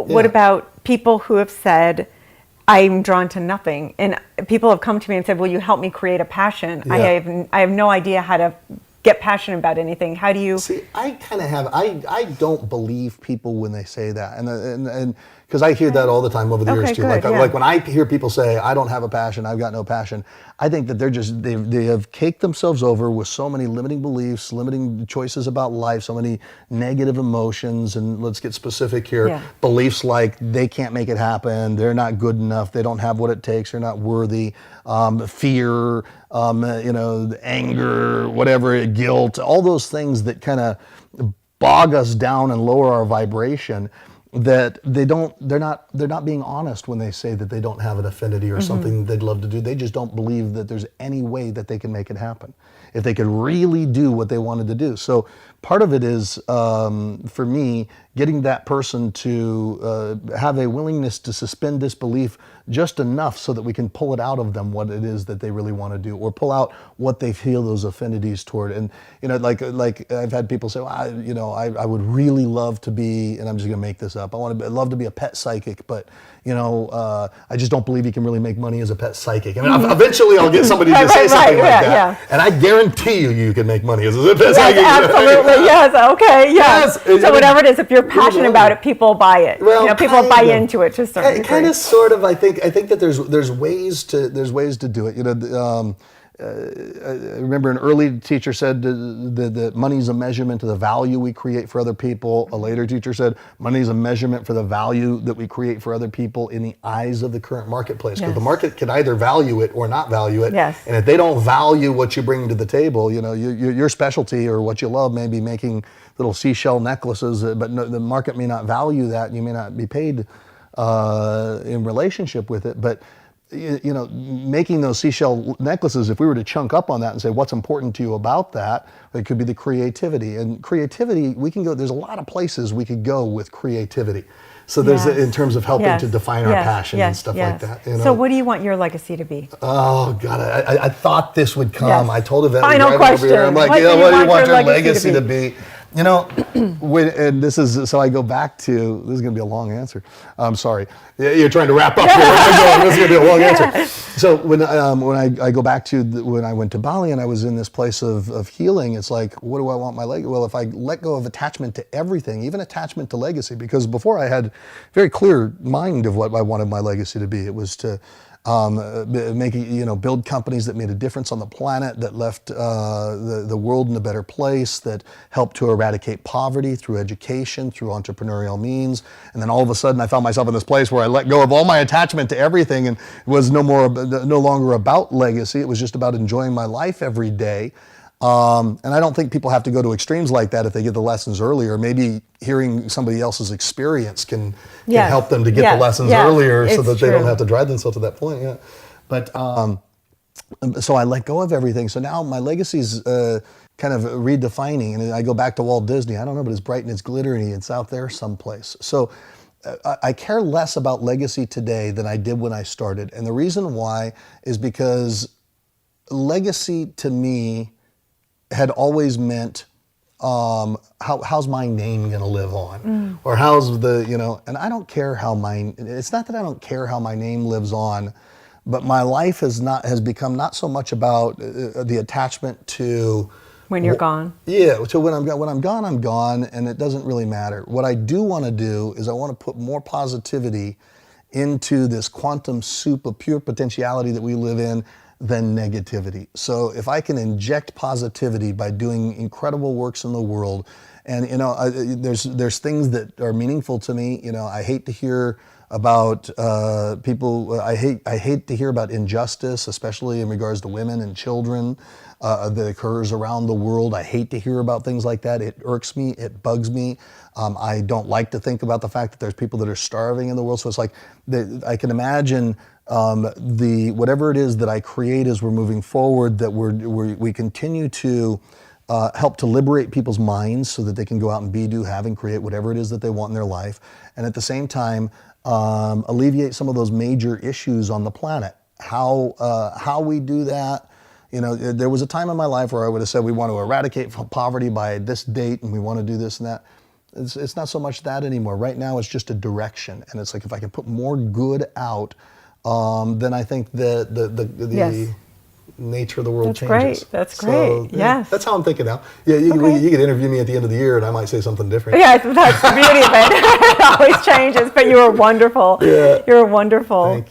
What about people who have said, I'm drawn to nothing? And people have come to me and said, will you help me create a passion? Yeah. I have no idea how to get passionate about anything. How do you? See, I kind of have, I don't believe people when they say that. And because I hear that all the time over the years too. Good, Like when I hear people say, I don't have a passion, I've got no passion, I think that they have caked themselves over with so many limiting beliefs, limiting choices about life, so many negative emotions, and let's get specific here. Yeah. Beliefs like they can't make it happen, they're not good enough, they don't have what it takes, they're not worthy, fear, anger, whatever, guilt, all those things that kind of bog us down and lower our vibration, that they're not being honest when they say that they don't have an affinity or something they'd love to do. They just don't believe that there's any way that they can make it happen if they could really do what they wanted to do. So part of it is, for me, getting that person to have a willingness to suspend disbelief just enough so that we can pull it out of them what it is that they really want to do, or pull out what they feel those affinities toward. And like I've had people say, well, I would really love to be, and I'm just going to make this up, I'd love to be a pet psychic, but I just don't believe you can really make money as a pet psychic. I mean, eventually I'll get somebody to say something like that, and I guarantee you can make money as a pet psychic. Absolutely, yes, okay, yes. So whatever it is, if you're passionate about it, people buy it. Well, people buy into it to a certain degree. Kind of, sort of. I think that there's ways to do it. I remember an early teacher said that money's a measurement of the value we create for other people. A later teacher said money's a measurement for the value that we create for other people in the eyes of the current marketplace. Because the market can either value it or not value it. Yes. And if they don't value what you bring to the table, your specialty or what you love may be making little seashell necklaces, but the market may not value that, and you may not be paid in relationship with it. But making those seashell necklaces, if we were to chunk up on that and say, what's important to you about that, it could be the creativity. And creativity, there's a lot of places we could go with creativity. So there's, in terms of helping to define our passion and stuff like that. So what do you want your legacy to be? Oh, God, I thought this would come. Yes. I told Yvette Final right question. over here, I'm like, What do what do you want your legacy to be? And this is, so I go back to, this is going to be a long answer. I'm sorry. You're trying to wrap up here. This is going to be a long answer. So when I go back to when I went to Bali and I was in this place of healing, it's like, what do I want my legacy? Well, if I let go of attachment to everything, even attachment to legacy, because before I had very clear mind of what I wanted my legacy to be. It was to build companies that made a difference on the planet, that left the world in a better place, that helped to eradicate poverty through education, through entrepreneurial means. And then all of a sudden I found myself in this place where I let go of all my attachment to everything, and it was no longer about legacy. It was just about enjoying my life every day. And I don't think people have to go to extremes like that if they get the lessons earlier. Maybe hearing somebody else's experience can help them to get the lessons earlier, so that they don't have to drive themselves to that point. Yeah. But so I let go of everything. So now my legacy's kind of redefining, and I go back to Walt Disney. I don't know, but it's bright and it's glittery. It's out there someplace. So I care less about legacy today than I did when I started. And the reason why is because legacy to me had always meant, how's my name going to live on? Or how's and I don't care it's not that I don't care how my name lives on, but my life has become not so much about the attachment to when you're gone. Yeah, so when I'm gone, I'm gone, and it doesn't really matter. What I do want to do is I want to put more positivity into this quantum soup of pure potentiality that we live in than negativity. So if I can inject positivity by doing incredible works in the world, and there's things that are meaningful to me. I hate to hear about people. I hate to hear about injustice, especially in regards to women and children, that occurs around the world. I hate to hear about things like that. It irks me. It bugs me. I don't like to think about the fact that there's people that are starving in the world. So it's like I can imagine whatever it is that I create as we're moving forward, that we continue to help to liberate people's minds so that they can go out and be, do, have, and create whatever it is that they want in their life, and at the same time alleviate some of those major issues on the planet. How we do that, there was a time in my life where I would have said we want to eradicate poverty by this date, and we want to do this and that. It's not so much that anymore. Right now, it's just a direction, and it's like if I can put more good out, then I think the Yes. nature of the world That's changes. great. That's So, great. yeah, Yes. that's how I'm thinking now. Yeah, Okay. you could interview me at the end of the year, and I might say something different. Yeah, that's the beauty of it. It always changes, but you were wonderful. Yeah. You were wonderful. Thank